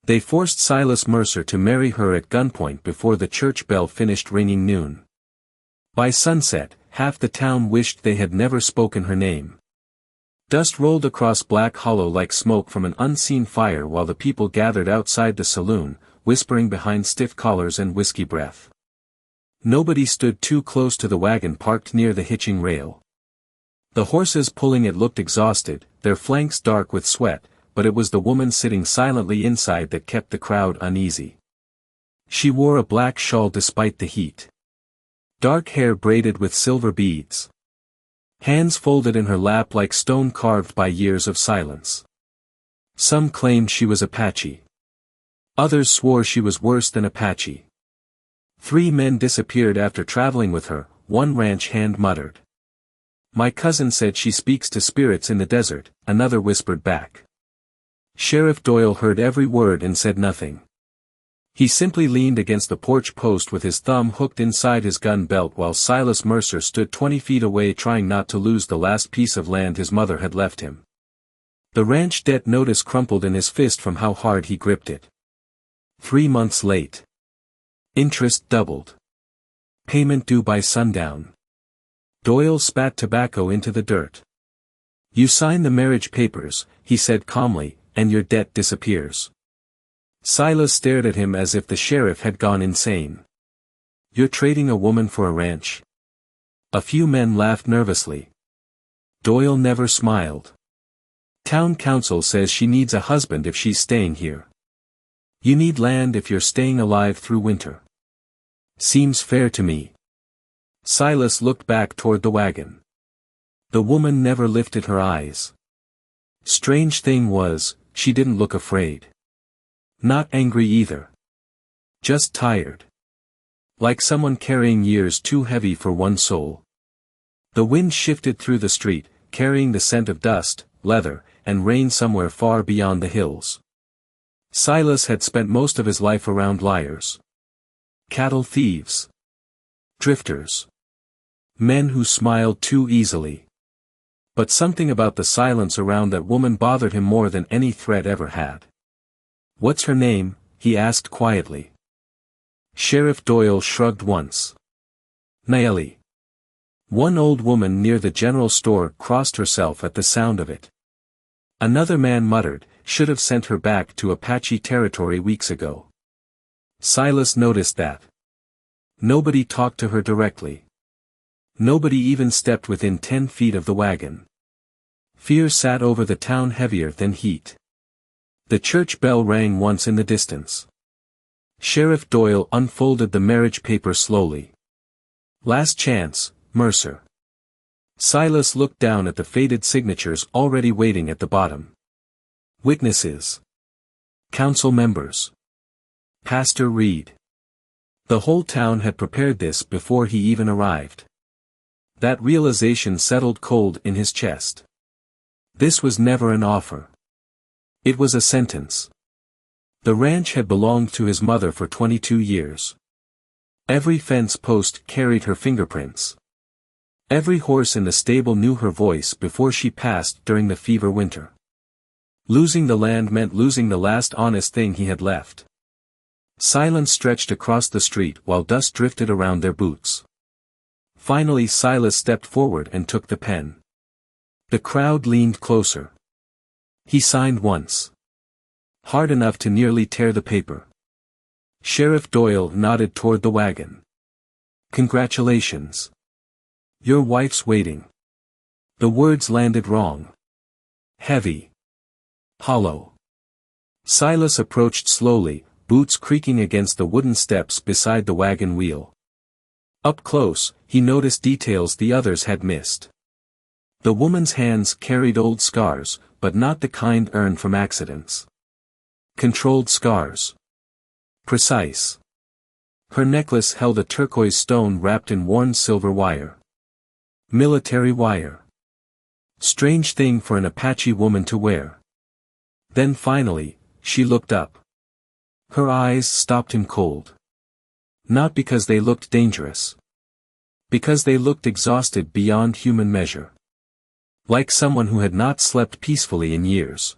They forced Silas Mercer to marry her at gunpoint before the church bell finished ringing noon. By sunset, half the town wished they had never spoken her name. Dust rolled across Black Hollow like smoke from an unseen fire while the people gathered outside the saloon, whispering behind stiff collars and whiskey breath. Nobody stood too close to the wagon parked near the hitching rail. The horses pulling it looked exhausted, their flanks dark with sweat, but it was the woman sitting silently inside that kept the crowd uneasy. She wore a black shawl despite the heat. Dark hair braided with silver beads. Hands folded in her lap like stone carved by years of silence. Some claimed she was Apache. Others swore she was worse than Apache. 3 men disappeared after traveling with her, one ranch hand muttered. My cousin said she speaks to spirits in the desert, another whispered back. Sheriff Doyle heard every word and said nothing. He simply leaned against the porch post with his thumb hooked inside his gun belt while Silas Mercer stood 20 feet away trying not to lose the last piece of land his mother had left him. The ranch debt notice crumpled in his fist from how hard he gripped it. 3 months late. Interest doubled. Payment due by sundown. Doyle spat tobacco into the dirt. You sign the marriage papers, he said calmly, and your debt disappears. Silas stared at him as if the sheriff had gone insane. You're trading a woman for a ranch? A few men laughed nervously. Doyle never smiled. Town council says she needs a husband if she's staying here. You need land if you're staying alive through winter. Seems fair to me. Silas looked back toward the wagon. The woman never lifted her eyes. Strange thing was, she didn't look afraid. Not angry either. Just tired. Like someone carrying years too heavy for one soul. The wind shifted through the street, carrying the scent of dust, leather, and rain somewhere far beyond the hills. Silas had spent most of his life around liars. Cattle thieves. Drifters. Men who smiled too easily. But something about the silence around that woman bothered him more than any threat ever had. What's her name? He asked quietly. Sheriff Doyle shrugged once. Nayeli. One old woman near the general store crossed herself at the sound of it. Another man muttered, should have sent her back to Apache territory weeks ago. Silas noticed that. Nobody talked to her directly. Nobody even stepped within 10 feet of the wagon. Fear sat over the town heavier than heat. The church bell rang once in the distance. Sheriff Doyle unfolded the marriage paper slowly. Last chance, Mercer. Silas looked down at the faded signatures already waiting at the bottom. Witnesses. Council members. Pastor Reed. The whole town had prepared this before he even arrived. That realization settled cold in his chest. This was never an offer. It was a sentence. The ranch had belonged to his mother for 22 years. Every fence post carried her fingerprints. Every horse in the stable knew her voice before she passed during the fever winter. Losing the land meant losing the last honest thing he had left. Silence stretched across the street while dust drifted around their boots. Finally Silas stepped forward and took the pen. The crowd leaned closer. He signed once. Hard enough to nearly tear the paper. Sheriff Doyle nodded toward the wagon. Congratulations. Your wife's waiting. The words landed wrong. Heavy. Hollow. Silas approached slowly, boots creaking against the wooden steps beside the wagon wheel. Up close, he noticed details the others had missed. The woman's hands carried old scars, but not the kind earned from accidents. Controlled scars. Precise. Her necklace held a turquoise stone wrapped in worn silver wire. Military wire. Strange thing for an Apache woman to wear. Then finally, she looked up. Her eyes stopped him cold. Not because they looked dangerous. Because they looked exhausted beyond human measure. Like someone who had not slept peacefully in years.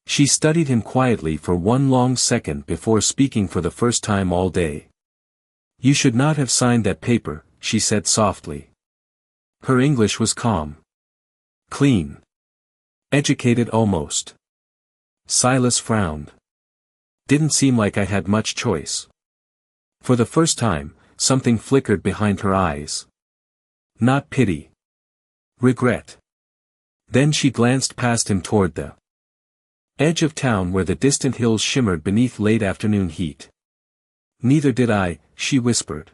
She studied him quietly for one long second before speaking for the first time all day. "You should not have signed that paper," she said softly. Her English was calm. Clean. Educated almost. Silas frowned. "Didn't seem like I had much choice." For the first time, something flickered behind her eyes. Not pity. Regret. Then she glanced past him toward the edge of town where the distant hills shimmered beneath late afternoon heat. "Neither did I," she whispered.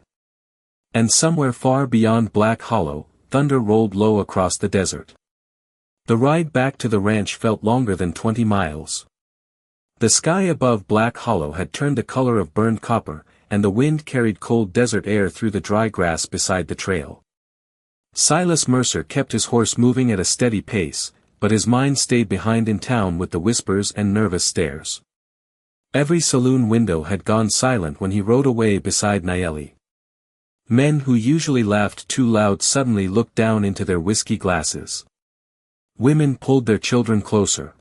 And somewhere far beyond Black Hollow, thunder rolled low across the desert. The ride back to the ranch felt longer than 20 miles. The sky above Black Hollow had turned the color of burned copper, and the wind carried cold desert air through the dry grass beside the trail. Silas Mercer kept his horse moving at a steady pace, but his mind stayed behind in town with the whispers and nervous stares. Every saloon window had gone silent when he rode away beside Nayeli. Men who usually laughed too loud suddenly looked down into their whiskey glasses. Women pulled their children closer.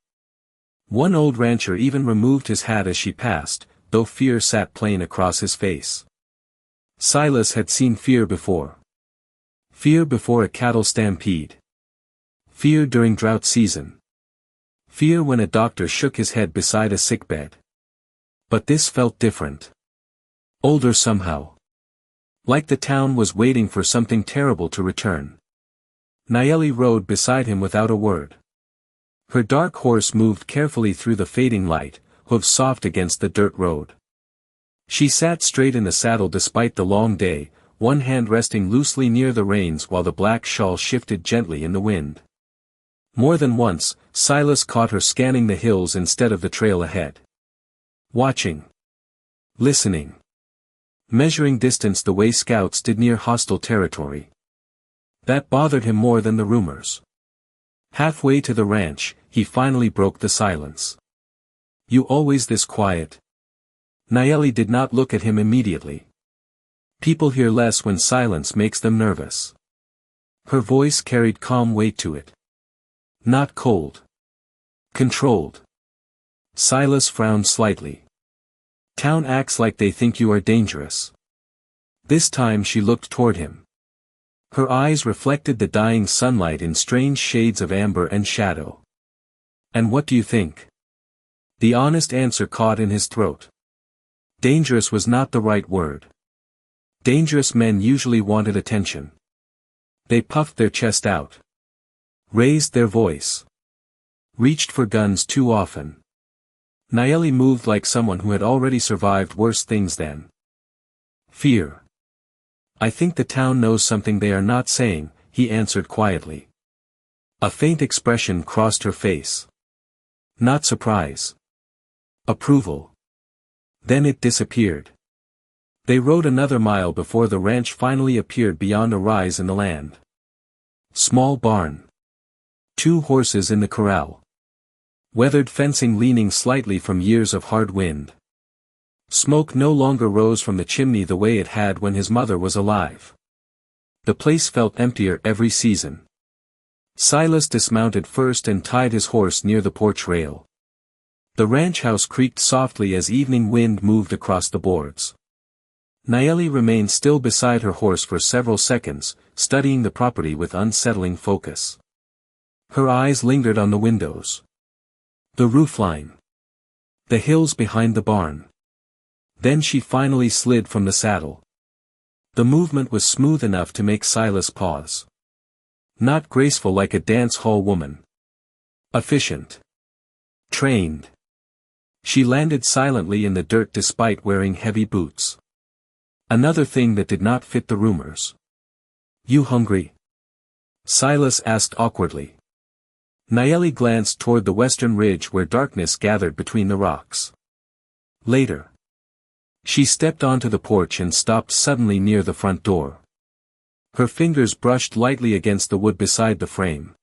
One old rancher even removed his hat as she passed, though fear sat plain across his face. Silas had seen fear before. Fear before a cattle stampede. Fear during drought season. Fear when a doctor shook his head beside a sickbed. But this felt different. Older somehow. Like the town was waiting for something terrible to return. Nayeli rode beside him without a word. Her dark horse moved carefully through the fading light, hooves soft against the dirt road. She sat straight in the saddle despite the long day, one hand resting loosely near the reins while the black shawl shifted gently in the wind. More than once, Silas caught her scanning the hills instead of the trail ahead. Watching. Listening. Measuring distance the way scouts did near hostile territory. That bothered him more than the rumors. Halfway to the ranch, he finally broke the silence. "You always this quiet?" Nayeli did not look at him immediately. "People hear less when silence makes them nervous." Her voice carried calm weight to it. Not cold. Controlled. Silas frowned slightly. "Town acts like they think you are dangerous." This time she looked toward him. Her eyes reflected the dying sunlight in strange shades of amber and shadow. "And what do you think?" The honest answer caught in his throat. Dangerous was not the right word. Dangerous men usually wanted attention. They puffed their chest out. Raised their voice. Reached for guns too often. Nayeli moved like someone who had already survived worse things than fear. "I think the town knows something they are not saying," he answered quietly. A faint expression crossed her face. Not surprise. Approval. Then it disappeared. They rode another mile before the ranch finally appeared beyond a rise in the land. Small barn. 2 horses in the corral. Weathered fencing leaning slightly from years of hard wind. Smoke no longer rose from the chimney the way it had when his mother was alive. The place felt emptier every season. Silas dismounted first and tied his horse near the porch rail. The ranch house creaked softly as evening wind moved across the boards. Nayeli remained still beside her horse for several seconds, studying the property with unsettling focus. Her eyes lingered on the windows. The roofline. The hills behind the barn. Then she finally slid from the saddle. The movement was smooth enough to make Silas pause. Not graceful like a dance hall woman. Efficient. Trained. She landed silently in the dirt despite wearing heavy boots. Another thing that did not fit the rumors. "You hungry?" Silas asked awkwardly. Nayeli glanced toward the western ridge where darkness gathered between the rocks. Later. She stepped onto the porch and stopped suddenly near the front door. Her fingers brushed lightly against the wood beside the frame.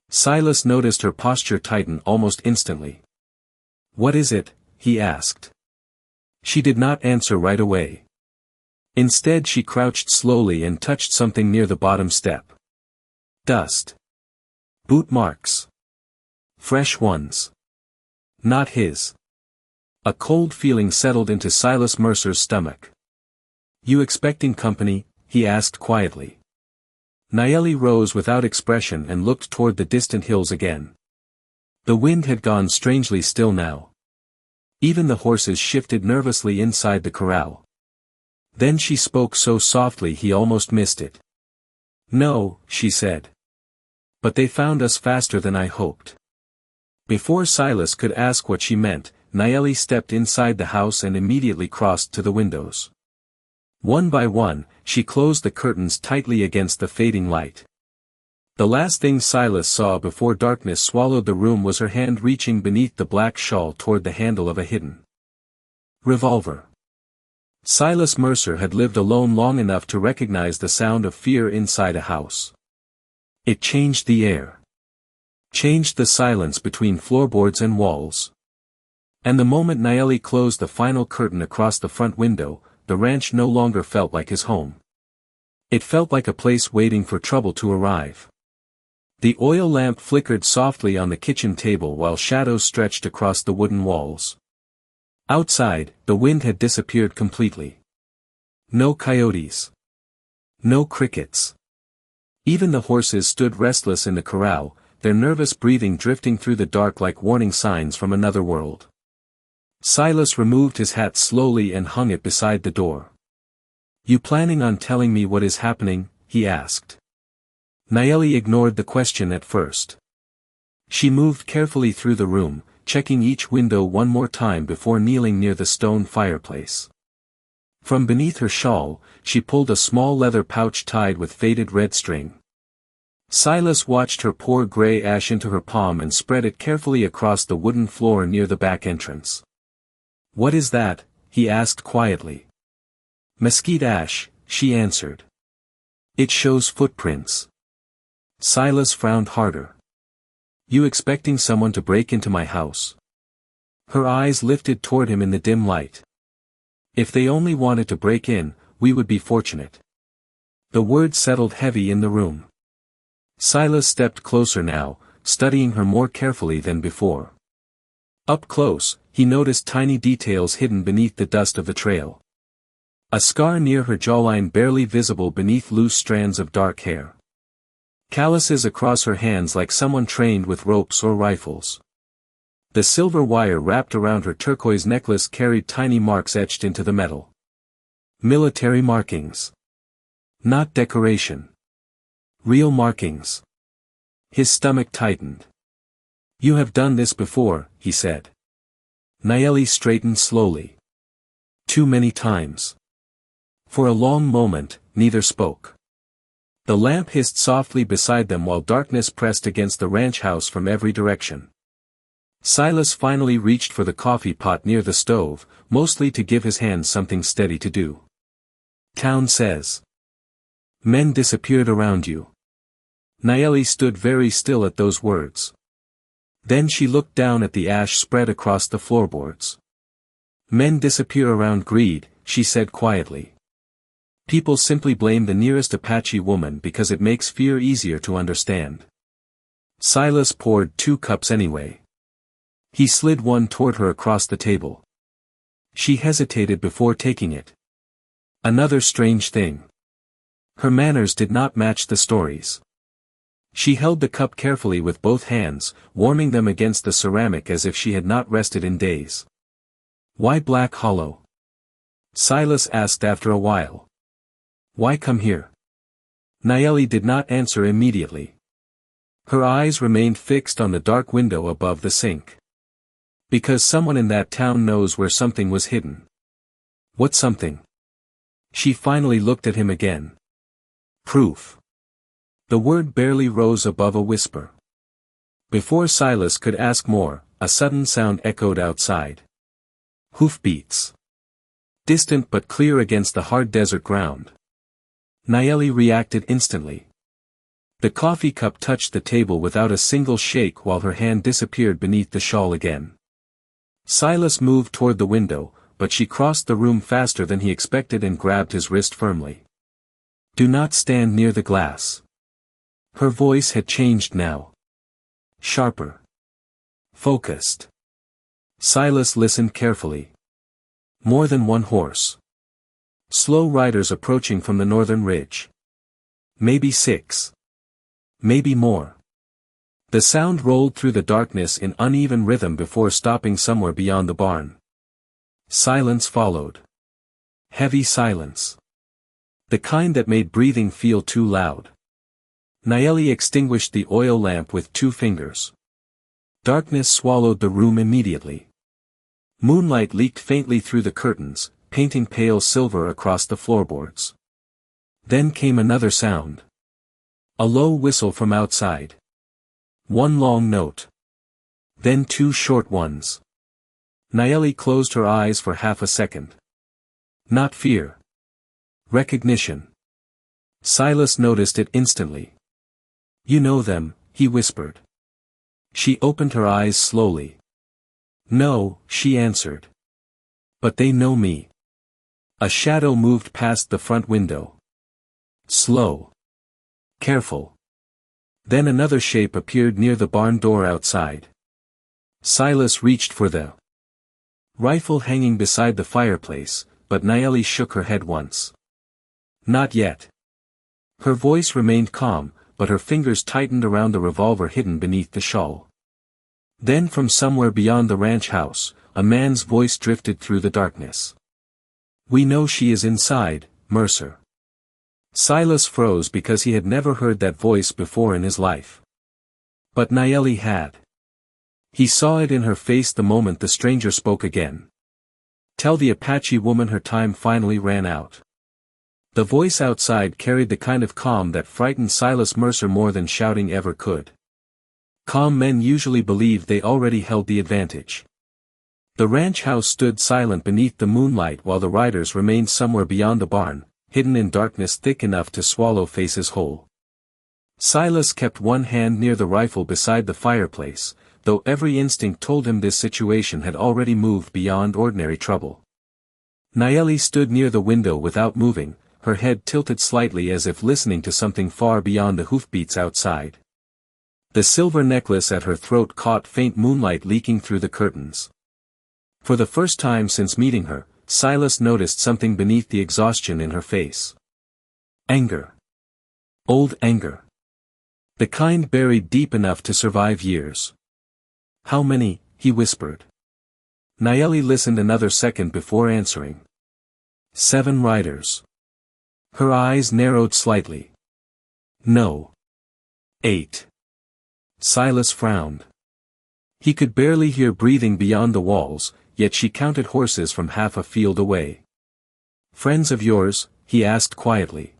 Silas noticed her posture tighten almost instantly. "What is it?" he asked. She did not answer right away. Instead she crouched slowly and touched something near the bottom step. Dust. Boot marks. Fresh ones. Not his. A cold feeling settled into Silas Mercer's stomach. You expecting company? He asked quietly. Nayeli rose without expression and looked toward the distant hills again. The wind had gone strangely still now. Even the horses shifted nervously inside the corral. Then she spoke so softly he almost missed it. No, she said. But they found us faster than I hoped. Before Silas could ask what she meant, Nayeli stepped inside the house and immediately crossed to the windows. One by one, she closed the curtains tightly against the fading light. The last thing Silas saw before darkness swallowed the room was her hand reaching beneath the black shawl toward the handle of a hidden revolver. Silas Mercer had lived alone long enough to recognize the sound of fear inside a house. It changed the air. Changed the silence between floorboards and walls. And the moment Nayeli closed the final curtain across the front window, the ranch no longer felt like his home. It felt like a place waiting for trouble to arrive. The oil lamp flickered softly on the kitchen table while shadows stretched across the wooden walls. Outside, the wind had disappeared completely. No coyotes. No crickets. Even the horses stood restless in the corral, their nervous breathing drifting through the dark like warning signs from another world. Silas removed his hat slowly and hung it beside the door. You planning on telling me what is happening? He asked. Nayeli ignored the question at first. She moved carefully through the room, checking each window one more time before kneeling near the stone fireplace. From beneath her shawl, she pulled a small leather pouch tied with faded red string. Silas watched her pour gray ash into her palm and spread it carefully across the wooden floor near the back entrance. What is that? He asked quietly. Mesquite ash, she answered. It shows footprints. Silas frowned harder. You expecting someone to break into my house? Her eyes lifted toward him in the dim light. If they only wanted to break in, we would be fortunate. The words settled heavy in the room. Silas stepped closer now, studying her more carefully than before. Up close, he noticed tiny details hidden beneath the dust of the trail. A scar near her jawline barely visible beneath loose strands of dark hair. Calluses across her hands like someone trained with ropes or rifles. The silver wire wrapped around her turquoise necklace carried tiny marks etched into the metal. Military markings. Not decoration. Real markings. His stomach tightened. You have done this before, he said. Nayeli straightened slowly. Too many times. For a long moment, neither spoke. The lamp hissed softly beside them while darkness pressed against the ranch house from every direction. Silas finally reached for the coffee pot near the stove, mostly to give his hands something steady to do. Town says. Men disappeared around you. Nayeli stood very still at those words. Then she looked down at the ash spread across the floorboards. Men disappear around greed, she said quietly. People simply blame the nearest Apache woman because it makes fear easier to understand. Silas poured 2 cups anyway. He slid one toward her across the table. She hesitated before taking it. Another strange thing. Her manners did not match the stories. She held the cup carefully with both hands, warming them against the ceramic as if she had not rested in days. Why Black Hollow? Silas asked after a while. Why come here? Nayeli did not answer immediately. Her eyes remained fixed on the dark window above the sink. Because someone in that town knows where something was hidden. What something? She finally looked at him again. Proof. The word barely rose above a whisper. Before Silas could ask more, a sudden sound echoed outside. Hoofbeats. Distant but clear against the hard desert ground. Nayeli reacted instantly. The coffee cup touched the table without a single shake while her hand disappeared beneath the shawl again. Silas moved toward the window, but she crossed the room faster than he expected and grabbed his wrist firmly. Do not stand near the glass. Her voice had changed now. Sharper. Focused. Silas listened carefully. More than one horse. Slow riders approaching from the northern ridge. Maybe 6. Maybe more. The sound rolled through the darkness in uneven rhythm before stopping somewhere beyond the barn. Silence followed. Heavy silence. The kind that made breathing feel too loud. Nayeli extinguished the oil lamp with 2 fingers. Darkness swallowed the room immediately. Moonlight leaked faintly through the curtains, painting pale silver across the floorboards. Then came another sound. A low whistle from outside. 1 long note. Then 2 short ones. Nayeli closed her eyes for half a second. Not fear. Recognition. Silas noticed it instantly. You know them, he whispered. She opened her eyes slowly. No, she answered. But they know me. A shadow moved past the front window. Slow. Careful. Then another shape appeared near the barn door outside. Silas reached for the rifle hanging beside the fireplace, but Nayeli shook her head once. Not yet. Her voice remained calm, but her fingers tightened around the revolver hidden beneath the shawl. Then from somewhere beyond the ranch house, a man's voice drifted through the darkness. We know she is inside, Mercer. Silas froze because he had never heard that voice before in his life. But Nayeli had. He saw it in her face the moment the stranger spoke again. Tell the Apache woman her time finally ran out. The voice outside carried the kind of calm that frightened Silas Mercer more than shouting ever could. Calm men usually believed they already held the advantage. The ranch house stood silent beneath the moonlight while the riders remained somewhere beyond the barn, hidden in darkness thick enough to swallow faces whole. Silas kept one hand near the rifle beside the fireplace, though every instinct told him this situation had already moved beyond ordinary trouble. Nayeli stood near the window without moving, her head tilted slightly as if listening to something far beyond the hoofbeats outside. The silver necklace at her throat caught faint moonlight leaking through the curtains. For the first time since meeting her, Silas noticed something beneath the exhaustion in her face. Anger. Old anger. The kind buried deep enough to survive years. How many? He whispered. Nayeli listened another second before answering. 7 riders. Her eyes narrowed slightly. No. 8. Silas frowned. He could barely hear breathing beyond the walls, yet she counted horses from half a field away. Friends of yours? He asked quietly.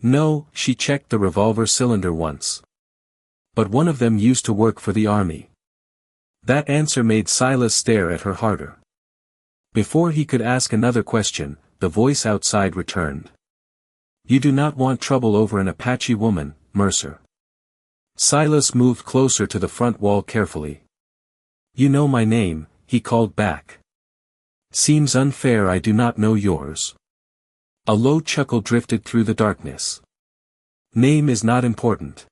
No, she checked the revolver cylinder once. But one of them used to work for the army. That answer made Silas stare at her harder. Before he could ask another question, the voice outside returned. You do not want trouble over an Apache woman, Mercer. Silas moved closer to the front wall carefully. You know my name, he called back. Seems unfair I do not know yours. A low chuckle drifted through the darkness. Name is not important.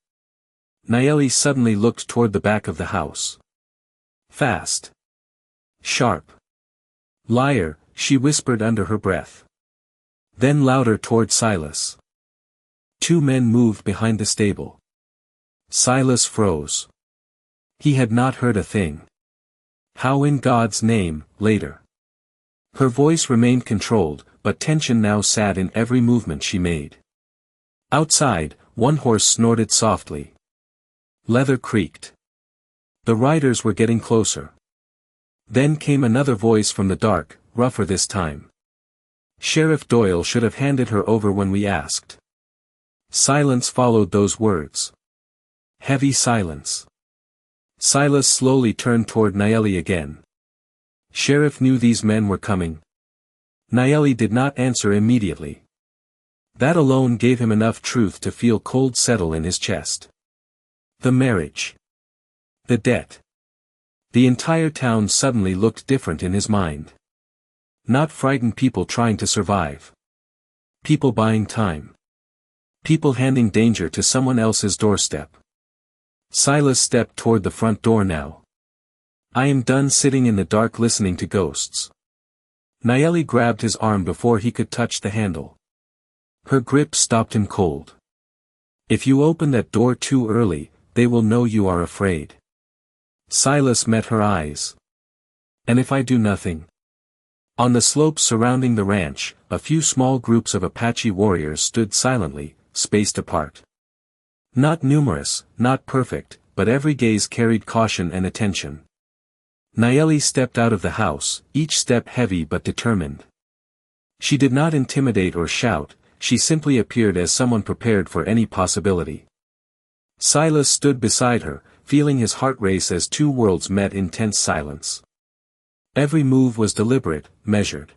Nayeli suddenly looked toward the back of the house. Fast. Sharp. Liar, she whispered under her breath. Then louder toward Silas. 2 men moved behind the stable. Silas froze. He had not heard a thing. How in God's name, later. Her voice remained controlled, but tension now sat in every movement she made. Outside, one horse snorted softly. Leather creaked. The riders were getting closer. Then came another voice from the dark, rougher this time. Sheriff Doyle should have handed her over when we asked. Silence followed those words. Heavy silence. Silas slowly turned toward Nayeli again. Sheriff knew these men were coming. Nayeli did not answer immediately. That alone gave him enough truth to feel cold settle in his chest. The marriage. The debt. The entire town suddenly looked different in his mind. Not frightened people trying to survive. People buying time. People handing danger to someone else's doorstep. Silas stepped toward the front door now. I am done sitting in the dark listening to ghosts. Nayeli grabbed his arm before he could touch the handle. Her grip stopped him cold. If you open that door too early, they will know you are afraid. Silas met her eyes. And if I do nothing? On the slopes surrounding the ranch, a few small groups of Apache warriors stood silently, spaced apart. Not numerous, not perfect, but every gaze carried caution and attention. Nayeli stepped out of the house, each step heavy but determined. She did not intimidate or shout, she simply appeared as someone prepared for any possibility. Silas stood beside her, feeling his heart race as two worlds met in tense silence. Every move was deliberate, measured.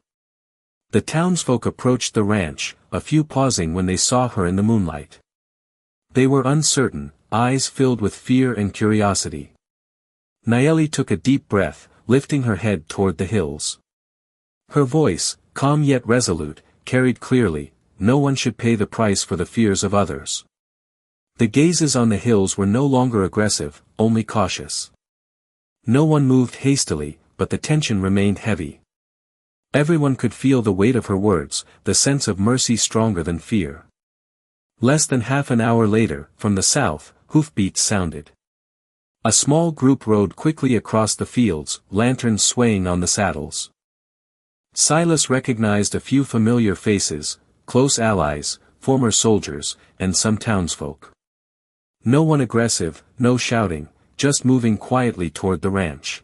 The townsfolk approached the ranch, a few pausing when they saw her in the moonlight. They were uncertain, eyes filled with fear and curiosity. Nayeli took a deep breath, lifting her head toward the hills. Her voice, calm yet resolute, carried clearly, no one should pay the price for the fears of others. The gazes on the hills were no longer aggressive, only cautious. No one moved hastily, but the tension remained heavy. Everyone could feel the weight of her words, the sense of mercy stronger than fear. Less than half an hour later, from the south, hoofbeats sounded. A small group rode quickly across the fields, lanterns swaying on the saddles. Silas recognized a few familiar faces, close allies, former soldiers, and some townsfolk. No one aggressive, no shouting, just moving quietly toward the ranch.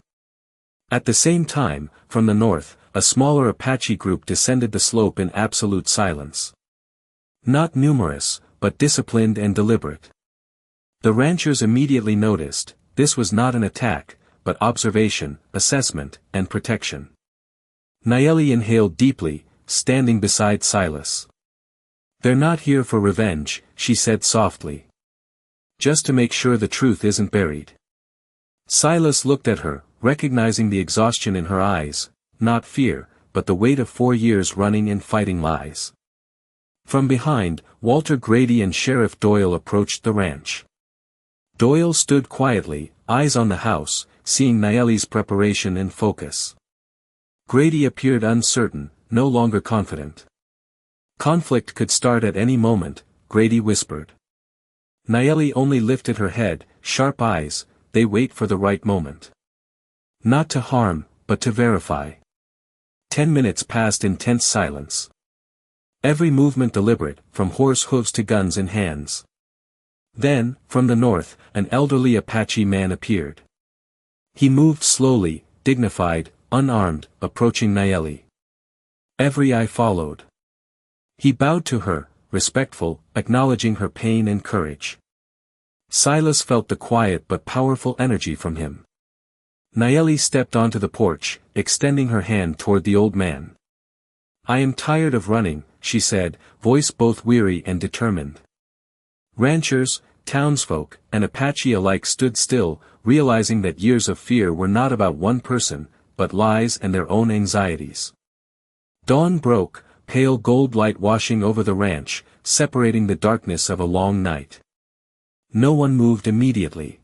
At the same time, from the north, a smaller Apache group descended the slope in absolute silence. Not numerous, but disciplined and deliberate. The ranchers immediately noticed, this was not an attack, but observation, assessment, and protection. Nayeli inhaled deeply, standing beside Silas. They're not here for revenge, she said softly. Just to make sure the truth isn't buried. Silas looked at her, recognizing the exhaustion in her eyes, not fear, but the weight of 4 years running and fighting lies. From behind, Walter Grady and Sheriff Doyle approached the ranch. Doyle stood quietly, eyes on the house, seeing Nayeli's preparation and focus. Grady appeared uncertain, no longer confident. Conflict could start at any moment, Grady whispered. Nayeli only lifted her head, sharp eyes, they wait for the right moment. Not to harm, but to verify. 10 minutes passed in tense silence. Every movement deliberate, from horse hooves to guns in hands. Then, from the north, an elderly Apache man appeared. He moved slowly, dignified, unarmed, approaching Nayeli. Every eye followed. He bowed to her, respectful, acknowledging her pain and courage. Silas felt the quiet but powerful energy from him. Nayeli stepped onto the porch, extending her hand toward the old man. I am tired of running, she said, voice both weary and determined. Ranchers, townsfolk, and Apache alike stood still, realizing that years of fear were not about one person, but lies and their own anxieties. Dawn broke, pale gold light washing over the ranch, separating the darkness of a long night. No one moved immediately.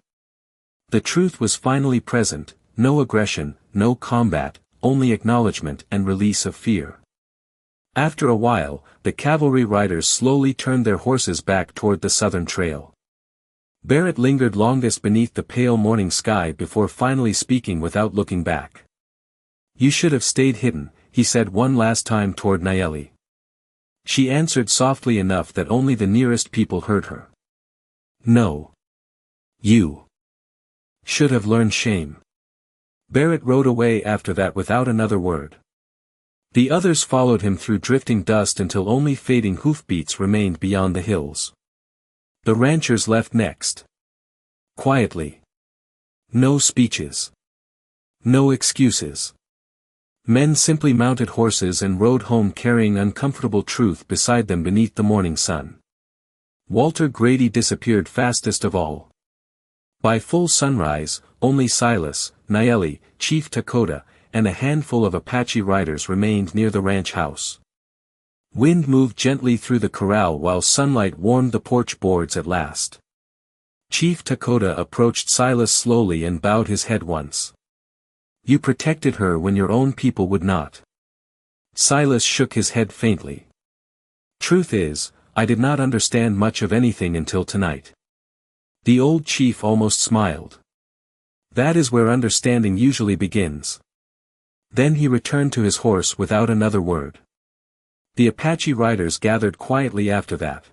The truth was finally present, no aggression, no combat, only acknowledgement and release of fear. After a while, the cavalry riders slowly turned their horses back toward the southern trail. Barrett lingered longest beneath the pale morning sky before finally speaking without looking back. You should have stayed hidden, he said one last time toward Nayeli. She answered softly enough that only the nearest people heard her. No. You should have learned shame. Barrett rode away after that without another word. The others followed him through drifting dust until only fading hoofbeats remained beyond the hills. The ranchers left next. Quietly. No speeches. No excuses. Men simply mounted horses and rode home carrying uncomfortable truth beside them beneath the morning sun. Walter Grady disappeared fastest of all. By full sunrise, only Silas, Nayeli, Chief Dakota, and a handful of Apache riders remained near the ranch house. Wind moved gently through the corral while sunlight warmed the porch boards at last. Chief Dakota approached Silas slowly and bowed his head once. You protected her when your own people would not. Silas shook his head faintly. Truth is, I did not understand much of anything until tonight. The old chief almost smiled. That is where understanding usually begins. Then he returned to his horse without another word. The Apache riders gathered quietly after that.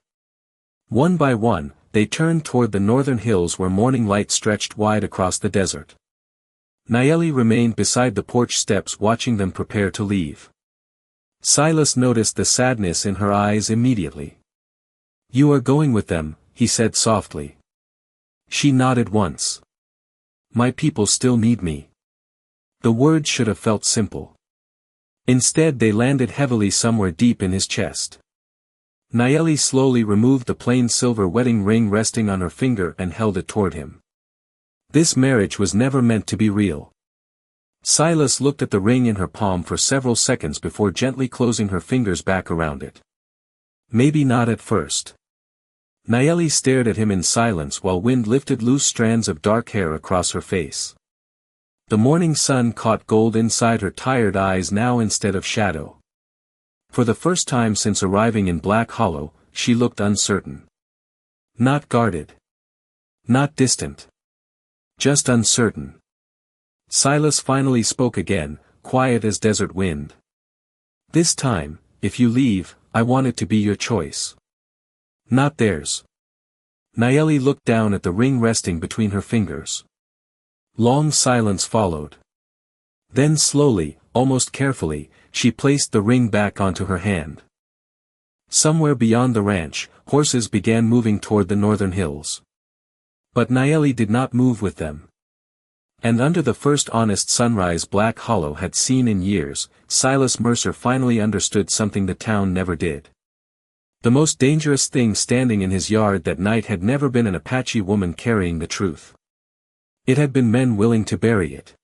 One by one, they turned toward the northern hills where morning light stretched wide across the desert. Nayeli remained beside the porch steps watching them prepare to leave. Silas noticed the sadness in her eyes immediately. You are going with them, he said softly. She nodded once. My people still need me. The words should have felt simple. Instead they landed heavily somewhere deep in his chest. Nayeli slowly removed the plain silver wedding ring resting on her finger and held it toward him. This marriage was never meant to be real. Silas looked at the ring in her palm for several seconds before gently closing her fingers back around it. Maybe not at first. Nayeli stared at him in silence while wind lifted loose strands of dark hair across her face. The morning sun caught gold inside her tired eyes now instead of shadow. For the first time since arriving in Black Hollow, she looked uncertain. Not guarded. Not distant. Just uncertain. Silas finally spoke again, quiet as desert wind. This time, if you leave, I want it to be your choice. Not theirs. Nayeli looked down at the ring resting between her fingers. Long silence followed. Then slowly, almost carefully, she placed the ring back onto her hand. Somewhere beyond the ranch, horses began moving toward the northern hills. But Nayeli did not move with them. And under the first honest sunrise Black Hollow had seen in years, Silas Mercer finally understood something the town never did. The most dangerous thing standing in his yard that night had never been an Apache woman carrying the truth. It had been men willing to bury it.